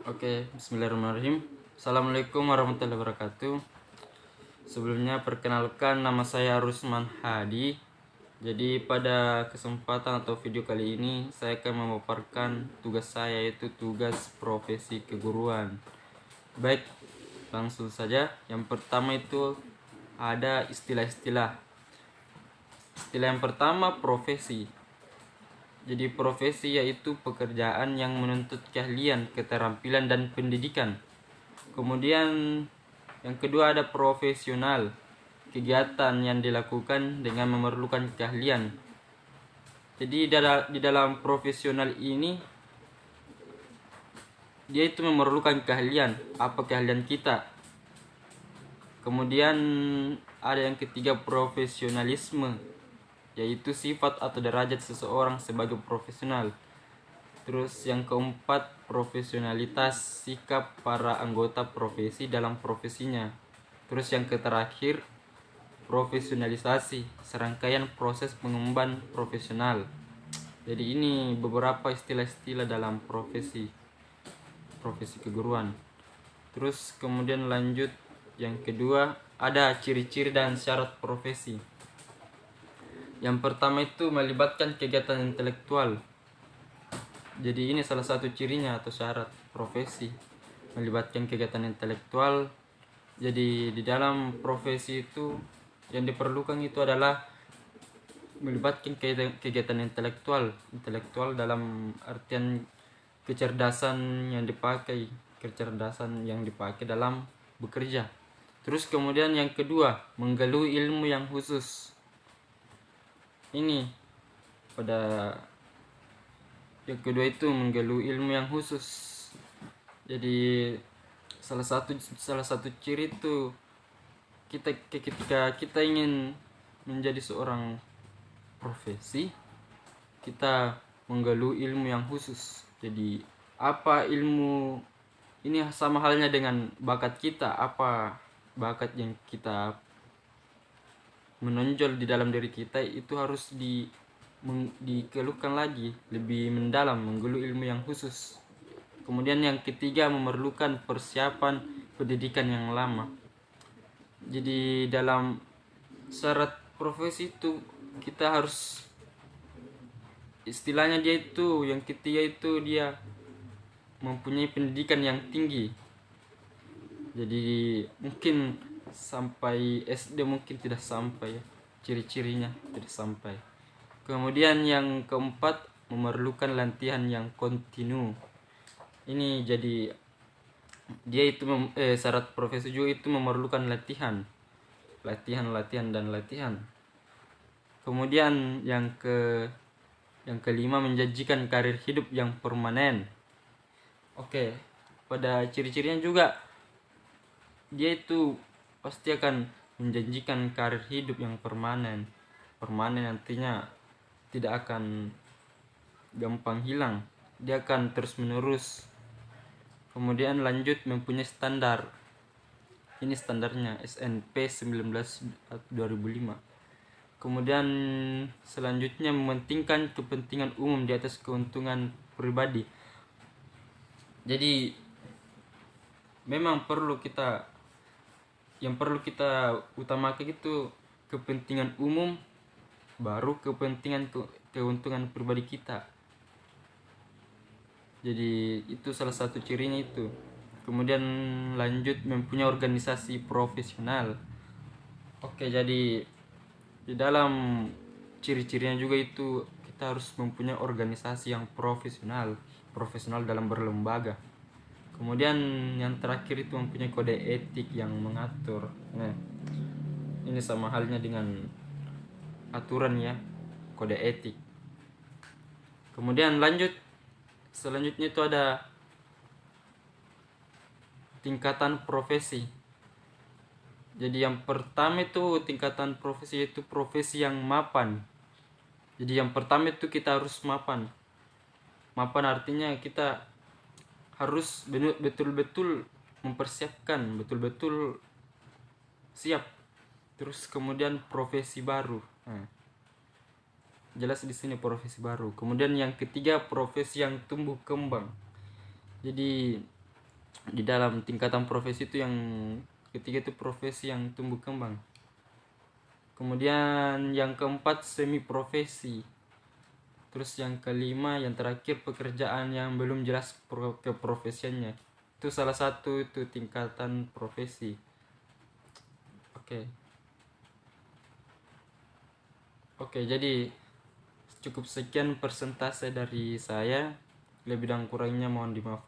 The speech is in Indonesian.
Oke, bismillahirrahmanirrahim. Assalamualaikum warahmatullahi wabarakatuh. Sebelumnya perkenalkan, nama saya Rusman Hadi. Jadi pada kesempatan atau video kali ini saya akan memaparkan tugas saya, yaitu tugas profesi keguruan. Baik, langsung saja. Yang pertama itu ada istilah-istilah. Istilah yang pertama, profesi. Jadi profesi yaitu pekerjaan yang menuntut keahlian, keterampilan, dan pendidikan. Kemudian yang kedua ada profesional, kegiatan yang dilakukan dengan memerlukan keahlian. Jadi di dalam profesional ini dia itu memerlukan keahlian. Apa keahlian kita? Kemudian ada yang ketiga, profesionalisme, yaitu sifat atau derajat seseorang sebagai profesional. Terus yang keempat, profesionalitas, sikap para anggota profesi dalam profesinya. Terus yang terakhir, profesionalisasi, serangkaian proses pengembangan profesional. Jadi ini beberapa istilah-istilah dalam profesi keguruan. Terus kemudian lanjut, yang kedua ada ciri-ciri dan syarat profesi. Yang pertama itu melibatkan kegiatan intelektual. Jadi ini salah satu cirinya atau syarat profesi, melibatkan kegiatan intelektual. Jadi di dalam profesi itu yang diperlukan itu adalah melibatkan kegiatan intelektual dalam artian kecerdasan yang dipakai dalam bekerja. Terus kemudian yang kedua, menggeluti ilmu yang khusus. Ini pada yang kedua itu menggeluti ilmu yang khusus. Jadi salah satu ciri itu ketika kita ingin menjadi seorang profesi, kita menggeluti ilmu yang khusus. Jadi apa ilmu ini sama halnya dengan bakat kita, apa bakat yang kita menonjol di dalam diri kita itu harus dikeluhkan lagi lebih mendalam, menggeluti ilmu yang khusus. Kemudian yang ketiga, memerlukan persiapan pendidikan yang lama. Jadi dalam syarat profesi itu kita harus, istilahnya dia itu yang ketiga itu dia mempunyai pendidikan yang tinggi. Jadi mungkin sampai SD mungkin tidak sampai ya, ciri-cirinya tidak sampai. Kemudian yang keempat, memerlukan latihan yang kontinu. Ini jadi dia itu syarat profesi juga itu memerlukan latihan. Kemudian yang kelima, menjanjikan karir hidup yang permanen. Oke, pada ciri-cirinya juga dia itu pasti akan menjanjikan karir hidup yang permanen. Permanen artinya tidak akan gampang hilang, dia akan terus menerus. Kemudian lanjut, mempunyai standar. Ini standarnya SNP 19/2005. Kemudian selanjutnya, mementingkan kepentingan umum di atas keuntungan pribadi. Jadi memang yang perlu kita utamakan itu kepentingan umum, baru kepentingan keuntungan pribadi kita. Jadi itu salah satu cirinya itu. Kemudian lanjut, mempunyai organisasi profesional. Oke, jadi di dalam ciri-cirinya juga itu kita harus mempunyai organisasi yang profesional dalam berlembaga. Kemudian yang terakhir itu mempunyai kode etik yang mengatur. Nah, ini sama halnya dengan aturan ya, kode etik. Kemudian selanjutnya itu ada tingkatan profesi. Jadi yang pertama itu tingkatan profesi, itu profesi yang mapan. Jadi yang pertama itu kita harus mapan. Mapan artinya kita harus betul-betul mempersiapkan, betul-betul siap. Terus kemudian profesi baru. Jelas di sini profesi baru. Kemudian yang ketiga, profesi yang tumbuh kembang. Jadi Di dalam tingkatan profesi itu yang ketiga itu profesi yang tumbuh kembang. Kemudian yang keempat semi profesi. Terus yang kelima yang terakhir pekerjaan yang belum jelas keprofesiannya. Itu salah satu itu tingkatan profesi. Oke. Oke, jadi cukup sekian persentase dari saya. Lebih dan kurangnya mohon dimaafkan.